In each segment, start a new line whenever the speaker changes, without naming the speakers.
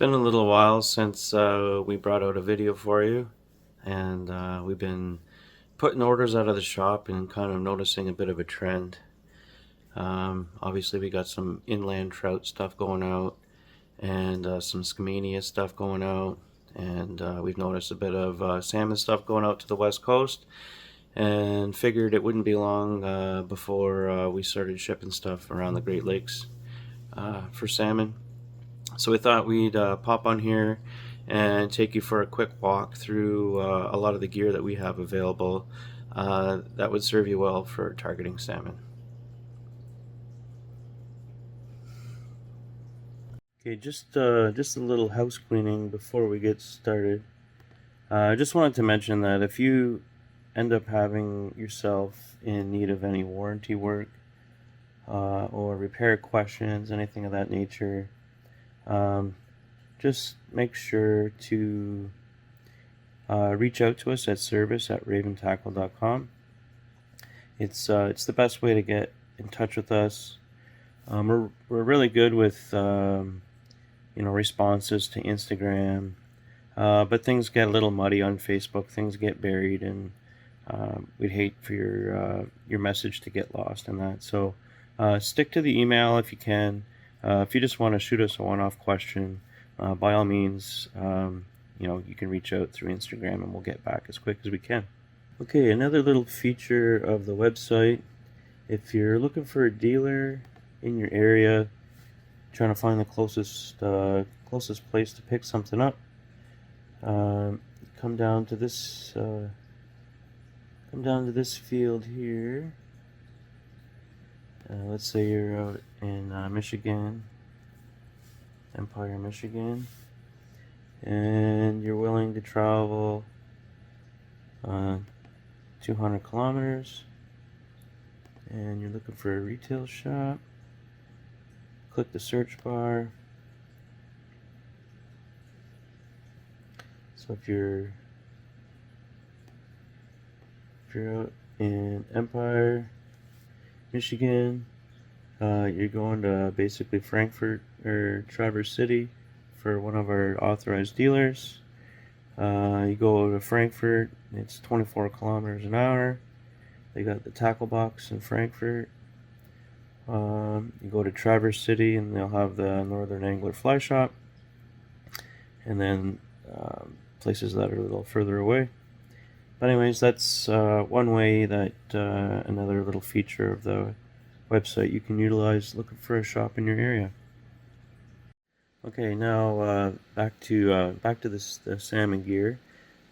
been a little while since we brought out a video for you, and we've been putting orders out of the shop and kind of noticing a bit of a trend. Obviously, we got some inland trout stuff going out and some Skamania stuff going out, and we've noticed a bit of salmon stuff going out to the west coast, and figured it wouldn't be long before we started shipping stuff around the Great Lakes for salmon. So we thought we'd pop on here and take you for a quick walk through a lot of the gear that we have available that would serve you well for targeting salmon. Okay, just a little house cleaning before we get started. I just wanted to mention that if you end up having yourself in need of any warranty work or repair questions, anything of that nature, just make sure to reach out to us at service@raventackle.com. It's the best way to get in touch with us. We're really good with responses to Instagram, but things get a little muddy on Facebook. Things get buried, and we'd hate for your message to get lost in that. So stick to the email if you can. If you just want to shoot us a one-off question, by all means, you can reach out through Instagram and we'll get back as quick as we can. Okay, another little feature of the website. If you're looking for a dealer in your area, trying to find the closest place to pick something up, come down to this field here. Let's say you're out in Michigan, Empire, Michigan, and you're willing to travel 200 kilometers, and you're looking for a retail shop. Click the search bar. So if you're out in Empire, Michigan, you're going to basically Frankfort or Traverse City for one of our authorized dealers. You go to Frankfort, it's 24 kilometers an hour. They got the tackle box in Frankfort. You go to Traverse City and they'll have the Northern Angler Fly Shop, and then places that are a little further away. But anyways, that's one way that another little feature of the website you can utilize looking for a shop in your area. Okay, now back to the salmon gear.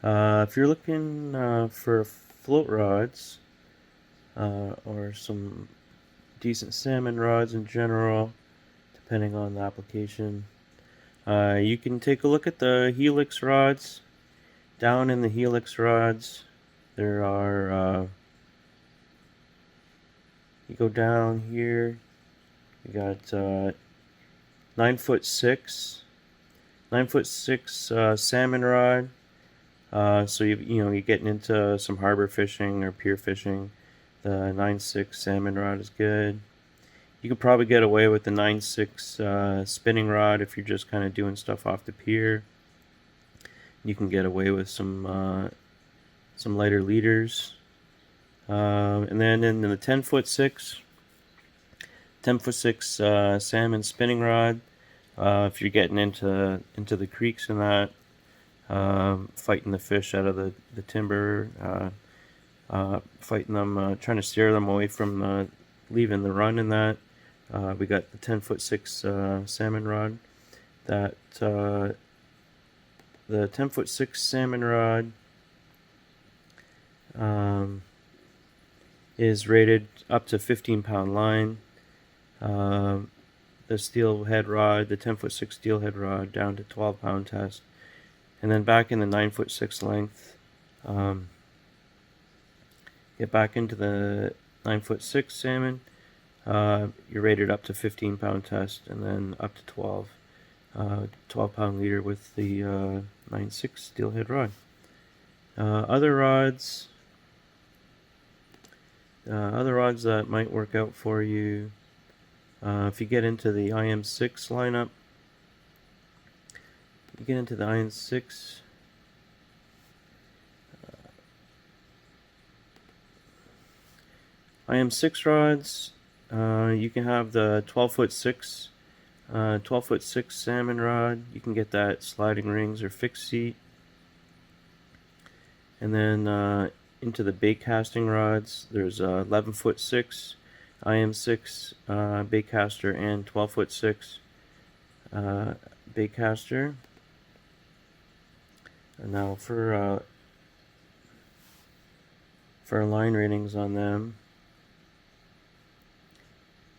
If you're looking for float rods or some decent salmon rods in general, depending on the application, you can take a look at the Helix rods. Down in the Helix rods, there are, you go down here, you got 9'6" salmon rod. So you're getting into some harbor fishing or pier fishing. The 9'6" salmon rod is good. You could probably get away with the 9'6" spinning rod if you're just kind of doing stuff off the pier. You can get away with some lighter leaders. And then in the 10'6" salmon spinning rod, if you're getting into the creeks and that, fighting the fish out of the timber, fighting them, trying to steer them away from leaving the run in that, we got the 10'6" salmon rod. That the 10'6" salmon rod is rated up to 15-pound line. The steelhead rod, the 10'6" steelhead rod, down to 12-pound test. And then back in the 9'6" length, get back into the 9'6" salmon, you're rated up to 15-pound test, and then up to 12-pound leader with the 9'6" steelhead rod. Other rods that might work out for you, if you get into the IM6 lineup, you get into the IM6. IM6 rods. You can have the 12'6", 12'6" salmon rod. You can get that sliding rings or fixed seat. And then into the bait casting rods, there's 11'6" IM6 bait caster and 12'6" bait caster. And now for line ratings on them.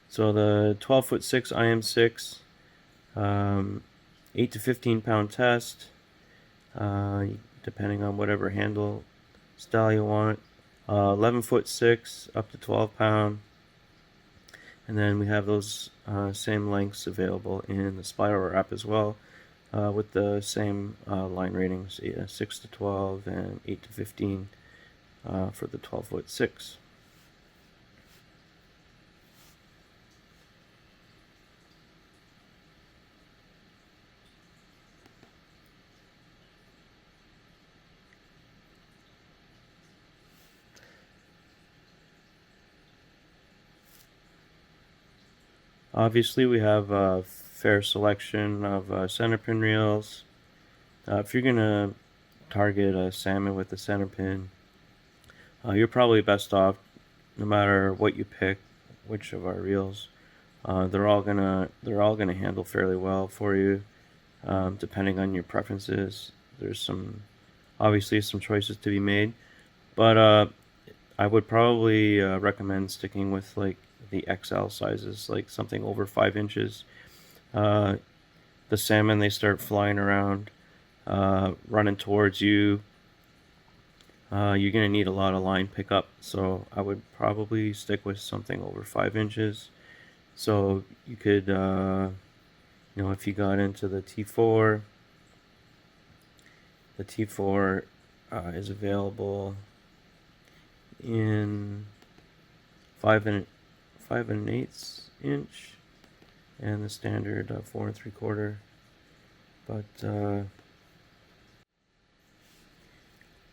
So the 12'6" IM6, 8 to 15 pound test, depending on whatever handle style you want. 11'6" up to 12 pound. And then we have those same lengths available in the spiral wrap as well, with the same line ratings, 6 to 12 and 8 to 15 for the 12'6". Obviously, we have a fair selection of centerpin reels. If you're gonna target a salmon with a centerpin, you're probably best off, no matter what you pick, which of our reels. They're all gonna handle fairly well for you, depending on your preferences. There's obviously some choices to be made, but I would probably recommend sticking with like the XL sizes, like something over 5 inches. The salmon, they start flying around, running towards you. You're going to need a lot of line pickup, so I would probably stick with something over 5 inches. So you could, if you got into the T4, the T4 is available in 5 1/8 inch, and the standard 4 3/4. But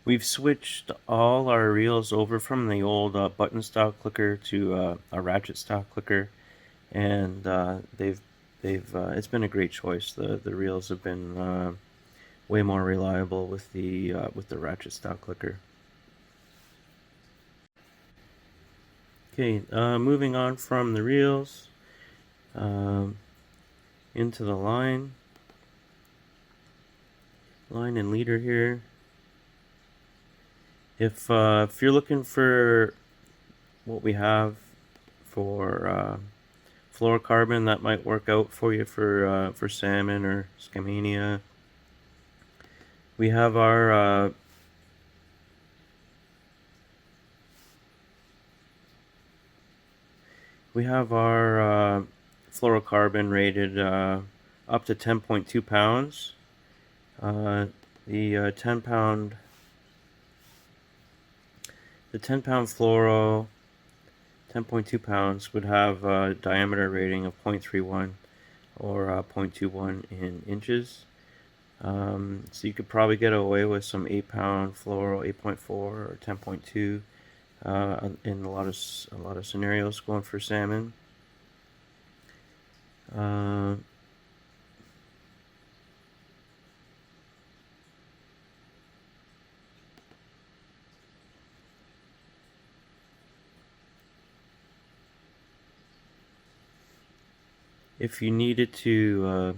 we've switched all our reels over from the old button style clicker to a ratchet style clicker, and it's been a great choice. The reels have been way more reliable with the ratchet style clicker. Okay, moving on from the reels into the line and leader here. If you're looking for what we have for fluorocarbon, that might work out for you for salmon or skamania. We have our fluorocarbon rated up to 10.2 pounds. The 10 pound fluoro, 10.2 pounds, would have a diameter rating of 0.31 or 0.21 in inches. So you could probably get away with some 8 pound fluoro, 8.4 or 10.2 in a lot of scenarios going for salmon. If you needed to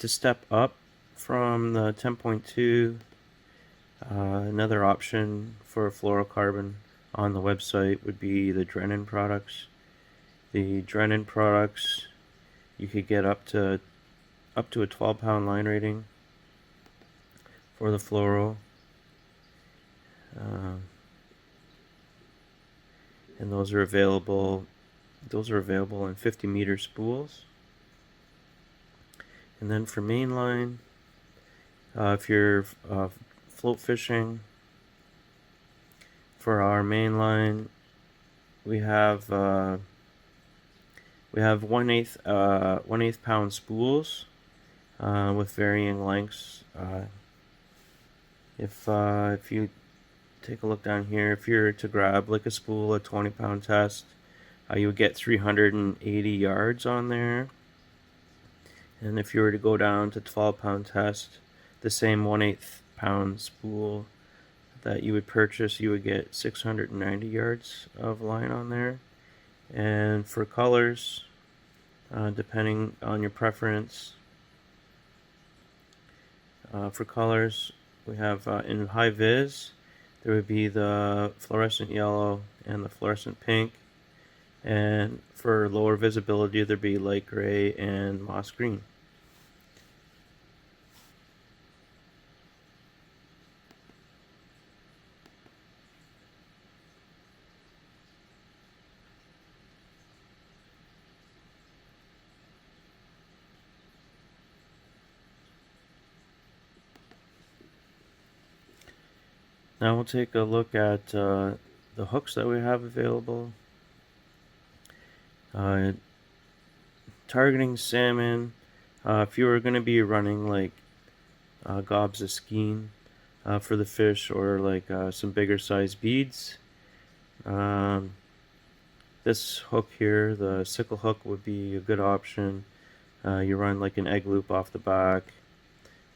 step up from the 10.2, another option for fluorocarbon on the website would be the Drennan products. The Drennan products, you could get up to a 12 pound line rating for the fluoro, and those are available in 50 meter spools. And then for mainline, if you're float fishing, for our mainline, we have 1/8 pound spools. with varying lengths. If you take a look down here, if you're to grab like a spool, a 20-pound test, you would get 380 yards on there. And if you were to go down to 12-pound test, the same 1/8 pound spool that you would purchase, you would get 690 yards of line on there. And for colors, depending on your preference, for colors, we have in high vis, there would be the fluorescent yellow and the fluorescent pink. And for lower visibility, there'd be light gray and moss green. Now we'll take a look at the hooks that we have available. Targeting salmon, if you were going to be running like gobs of skein for the fish, or like some bigger size beads, this hook here, the sickle hook, would be a good option. You run like an egg loop off the back,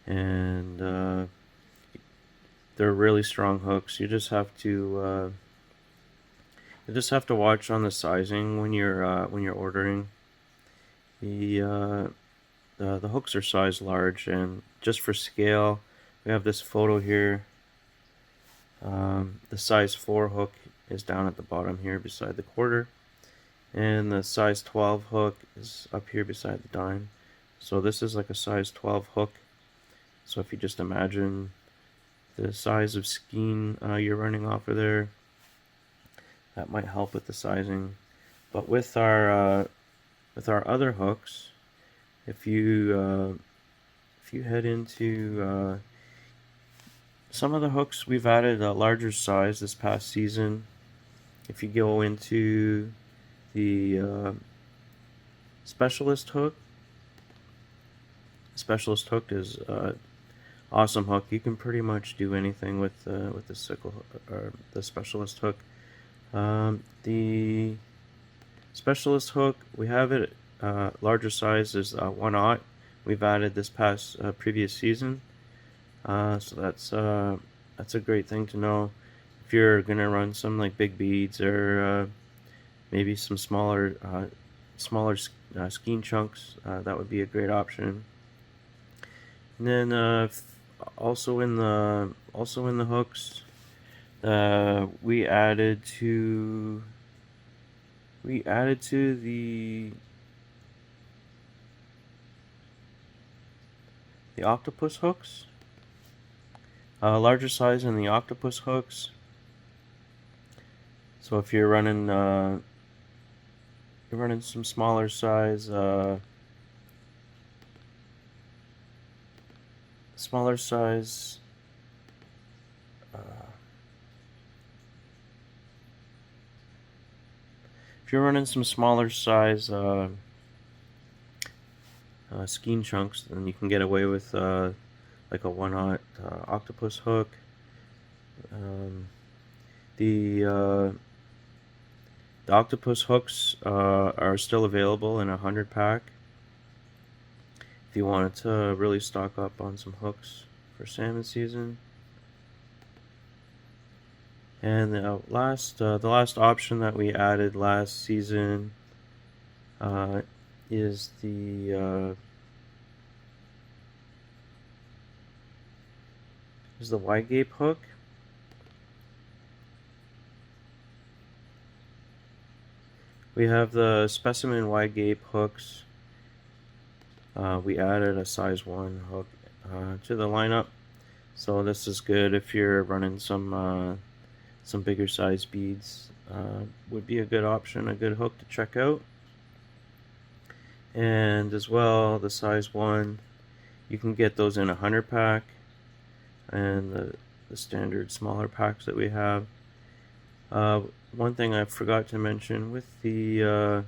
and they're really strong hooks. You just have to watch on the sizing when you're ordering. The hooks are size large, and just for scale, we have this photo here. The size 4 hook is down at the bottom here beside the quarter, and the size 12 hook is up here beside the dime. So this is like a size 12 hook. So if you just imagine the size of skein you're running off of there, that might help with the sizing. But with our other hooks, if you head into some of the hooks, we've added a larger size this past season. If you go into the specialist hook is awesome hook. You can pretty much do anything with the sickle or the specialist hook. The specialist hook, we have it larger size is 1/0. We've added this past previous season, so that's a great thing to know if you're gonna run some like big beads, or maybe some smaller skein chunks. That would be a great option. And then also in the hooks, we added to the octopus hooks, larger size in the octopus hooks. So if you're running some smaller size if you're running some smaller size skein chunks, then you can get away with like a 1/0 octopus hook. The octopus hooks are still available in a 100 pack if you wanted to really stock up on some hooks for salmon season. And the last option that we added last season is the wide gape hook. We have the specimen wide gape hooks. We added a size 1 hook to the lineup, so this is good if you're running some bigger size beads. Would be a good option, a good hook to check out. And as well, the size 1, you can get those in a 100 pack, and the standard smaller packs that we have. One thing I forgot to mention with the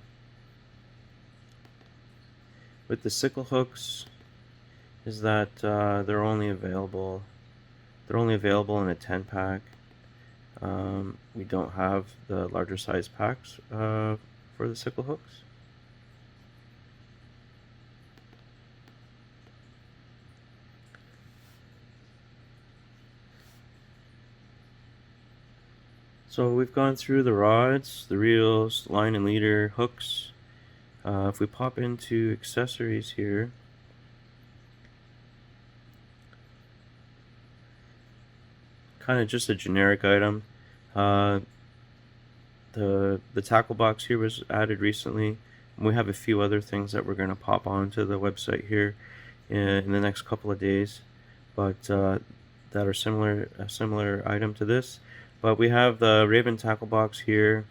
sickle hooks, is that they're only available in a 10 pack. We don't have the larger size packs for the sickle hooks. So we've gone through the rods, the reels, line and leader, hooks. If we pop into accessories here, kind of just a generic item. The tackle box here was added recently. And we have a few other things that we're going to pop onto the website here in the next couple of days, but that are a similar item to this. But we have the Raven tackle box here.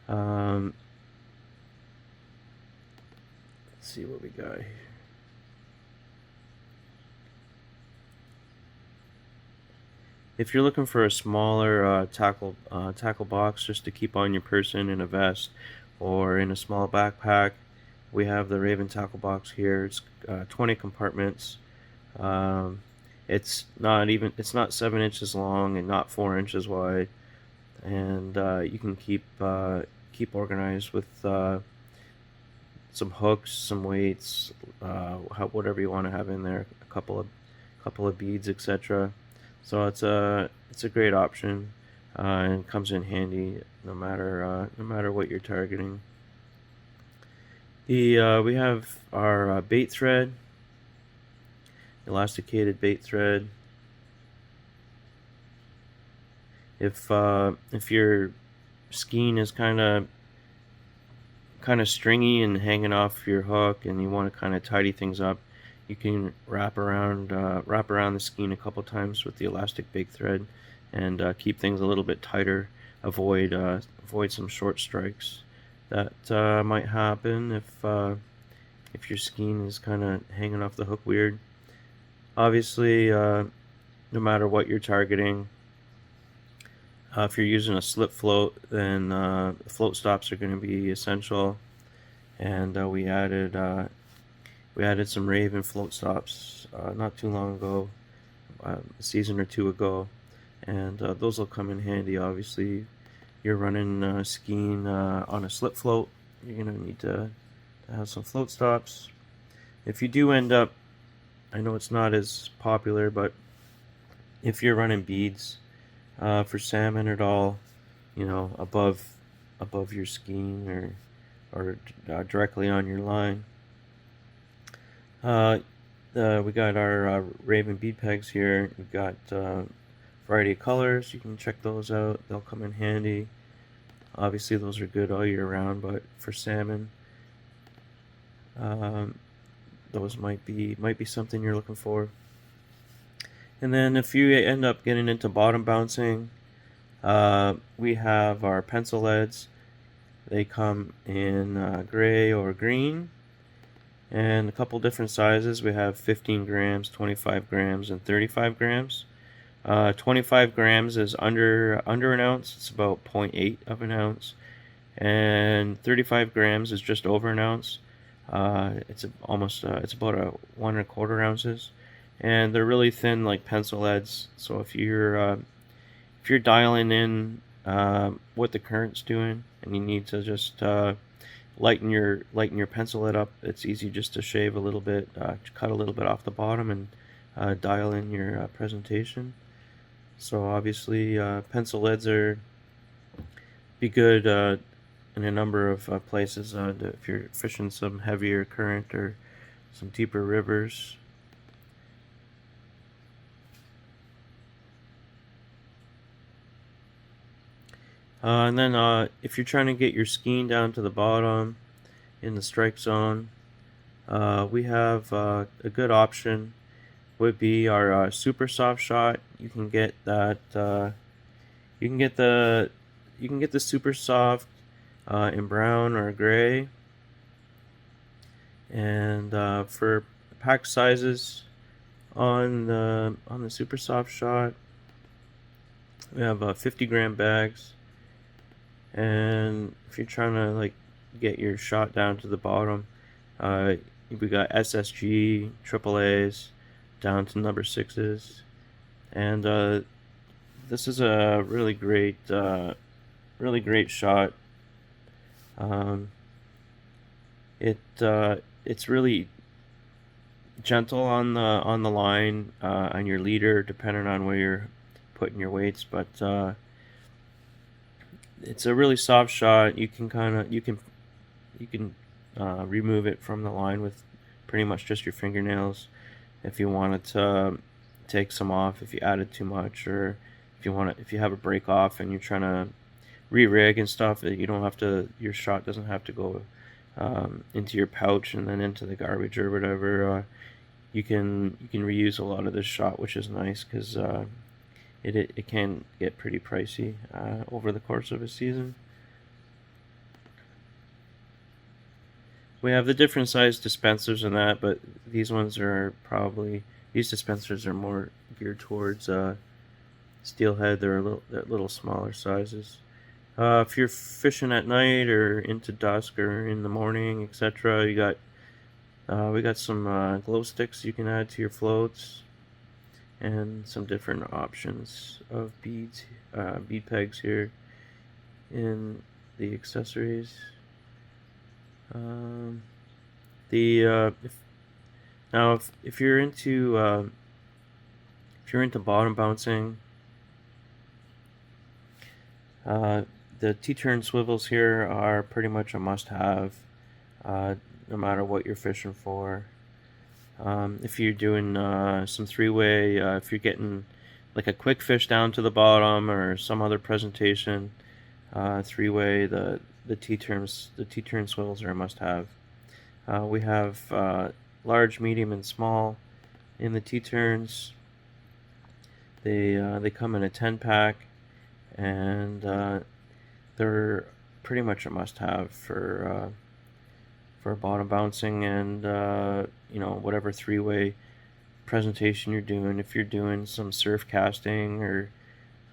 Let's see what we got here. If you're looking for a smaller tackle box just to keep on your person in a vest or in a small backpack, we have the Raven tackle box here. It's 20 compartments. It's not 7 inches long and not 4 inches wide, and you can keep organized with some hooks, some weights, whatever you want to have in there, a couple of beads, etc. So it's a great option, and comes in handy no matter what you're targeting. We have our bait thread, elasticated bait thread. If your skein is kind of stringy and hanging off your hook, and you want to kind of tidy things up, you can wrap around the skein a couple times with the elastic bait thread, and keep things a little bit tighter. Avoid some short strikes that might happen if your skein is kind of hanging off the hook weird. Obviously, no matter what you're targeting, if you're using a slip float, then float stops are going to be essential. And we added some Raven float stops not too long ago, a season or two ago, and those will come in handy. Obviously, you're running skiing on a slip float, you're going to need to have some float stops. If you do end up, I know it's not as popular, but if you're running beads for salmon at all, above your skein or directly on your line, we got our Raven bead pegs here. We've got variety of colors. You can check those out. They'll come in handy. Obviously, those are good all year round, but for salmon, those might be something you're looking for. And then if you end up getting into bottom bouncing, we have our pencil leads. They come in gray or green, and a couple different sizes. We have 15 grams, 25 grams, and 35 grams. 25 grams is under an ounce. It's about 0.8 of an ounce, and 35 grams is just over an ounce. It's about 1.25 ounces, and they're really thin, like pencil leads. So if you're dialing in what the current's doing, and you need to just lighten your pencil lead up, it's easy just to shave a little bit, cut a little bit off the bottom, and dial in your presentation. So obviously, pencil leads be good in a number of places if you're fishing some heavier current or some deeper rivers. And then if you're trying to get your skein down to the bottom in the strike zone, we have a good option would be our super soft shot. You can get that. You can get the super soft in brown or gray. And for pack sizes on the super soft shot, we have 50-gram bags. And if you're trying to get your shot down to the bottom, we got SSG, AAAs, down to number 6s, and this is a really great shot. Um, it's really gentle on the line, on your leader, depending on where you're putting your weights, but it's a really soft shot. You can remove it from the line with pretty much just your fingernails if you wanted to take some off if you added too much, or if you have a break off and you're trying to re-rig and stuff. You don't have to. Your shot doesn't have to go into your pouch and then into the garbage or whatever. You can reuse a lot of this shot, which is nice because it can get pretty pricey over the course of a season. We have the different size dispensers in that, but these dispensers are more geared towards steelhead. They're little smaller sizes. If you're fishing at night or into dusk or in the morning, etc., we got some glow sticks you can add to your floats, and some different options of beads, bead pegs here in the accessories. If you're into bottom bouncing, the T-turn swivels here are pretty much a must-have, no matter what you're fishing for. If you're doing some three-way, if you're getting like a quick fish down to the bottom or some other presentation, three-way, the T-turn swivels are a must-have. We have large, medium, and small in the T-turns. They come in a 10-pack, and they're pretty much a must-have for bottom bouncing and whatever three-way presentation you're doing. If you're doing some surf casting or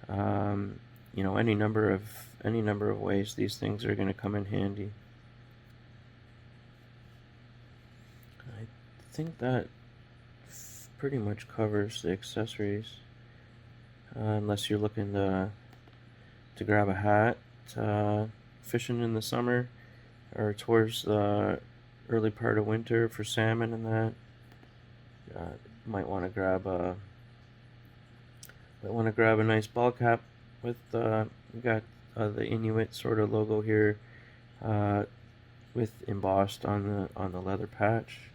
any number of ways, these things are going to come in handy. I think that pretty much covers the accessories, unless you're looking to grab a hat fishing in the summer or towards the early part of winter for salmon and that. Might want to grab a nice ball cap with we got the Inuit sort of logo here, with embossed on the leather patch,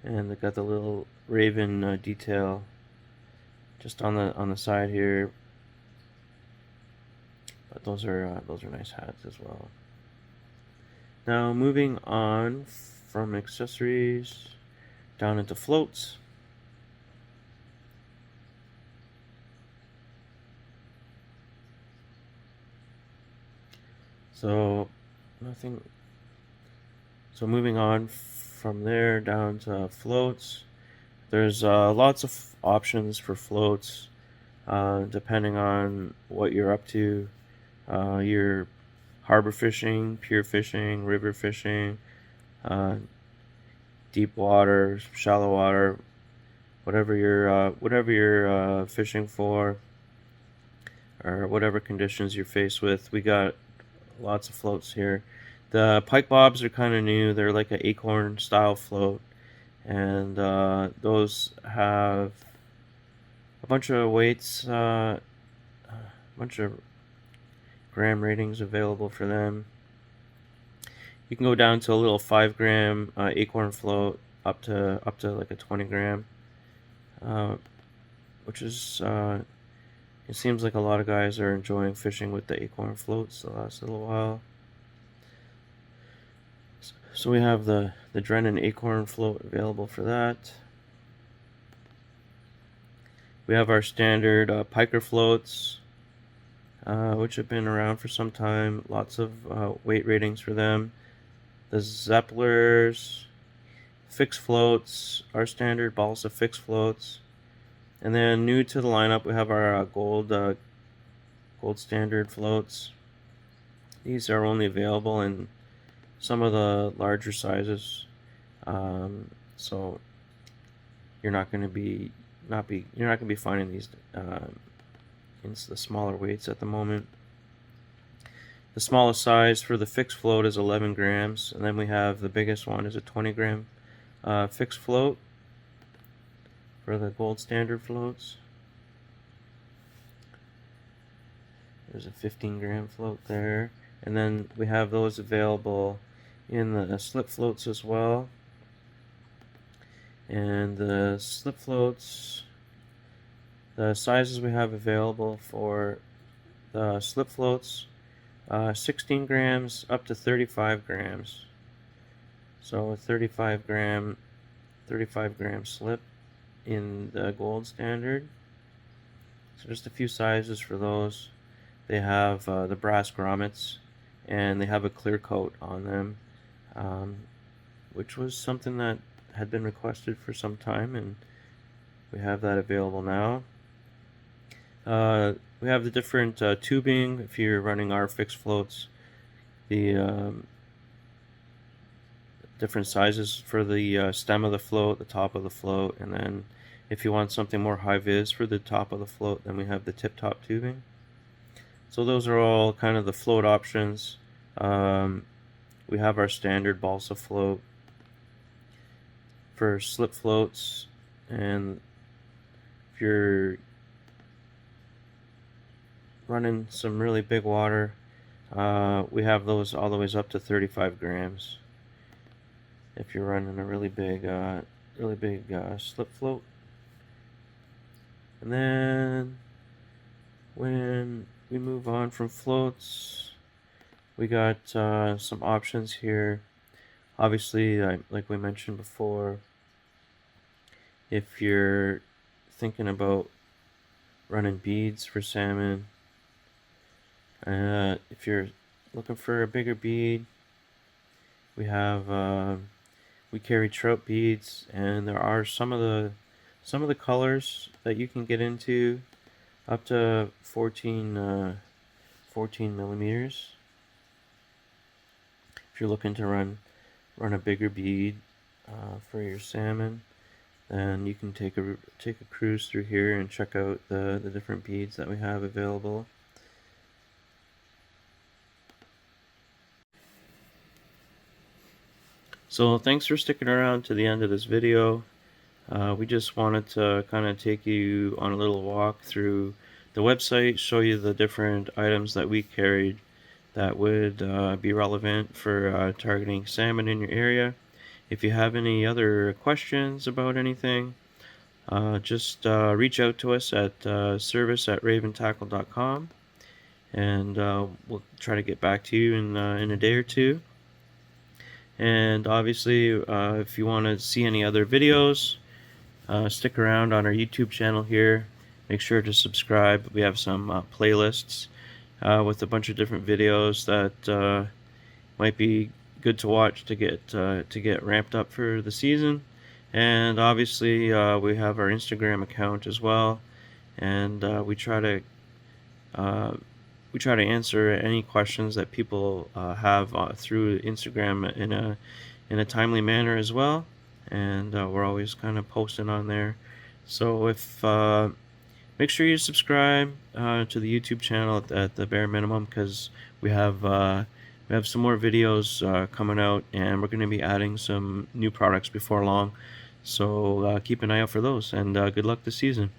and they got the little raven detail just on the side here. But those are nice hats as well. Now moving on from accessories down into floats. So moving on from there down to floats. There's lots of options for floats, depending on what you're up to. You're harbor fishing, pier fishing, river fishing, deep water, shallow water, whatever you're fishing for, or whatever conditions you're faced with. We got lots of floats here. The pike bobs are kind of new. They're like an acorn style float, and those have a bunch of weights, a bunch of gram ratings available for them. You can go down to a little 5-gram acorn float up to like a 20-gram, which is it seems like a lot of guys are enjoying fishing with the acorn floats the last little while. So we have the Drennan acorn float available for that. We have our standard piker floats, which have been around for some time. Lots of weight ratings for them. The Zepplers, fixed floats, our standard balsa fixed floats. And then new to the lineup, we have our gold standard floats. These are only available in some of the larger sizes. So you're not going to be finding these in the smaller weights at the moment. The smallest size for the fixed float is 11 grams, and then we have the biggest one is a 20 gram fixed float for the gold standard floats. There's a 15 gram float there, and then we have those available in the slip floats as well. And the slip floats, the sizes we have available for the slip floats, 16 grams up to 35 grams. So a 35 gram slip in the gold standard. So just a few sizes for those. They have the brass grommets, and they have a clear coat on them, which was something that had been requested for some time, and we have that available now. We have the different tubing if you're running our fixed floats, the different sizes for the stem of the float, the top of the float, and then if you want something more high vis for the top of the float, then we have the tip top tubing. So those are all kind of the float options. We have our standard balsa float for slip floats, and if you're running some really big water, we have those all the way up to 35 grams if you're running a really big slip float. And then when we move on from floats, we got some options here. Obviously, like we mentioned before, if you're thinking about running beads for salmon, if you're looking for a bigger bead, we have we carry trout beads, and there are some of the colors that you can get into up to 14 millimeters. If you're looking to run a bigger bead for your salmon, then you can take a cruise through here and check out the different beads that we have available. So thanks for sticking around to the end of this video. We just wanted to kind of take you on a little walk through the website, show you the different items that we carried that would be relevant for targeting salmon in your area. If you have any other questions about anything, just reach out to us at service@raventackle.com, and we'll try to get back to you in a day or two. And obviously, if you want to see any other videos, stick around on our YouTube channel here. Make sure to subscribe. We have some playlists with a bunch of different videos that might be good to watch to get ramped up for the season. And obviously, we have our Instagram account as well, and we try to answer any questions that people have through Instagram in a timely manner as well. And we're always kind of posting on there. So if make sure you subscribe to the YouTube channel at the bare minimum, because we have some more videos coming out, and we're going to be adding some new products before long. So keep an eye out for those, and good luck this season.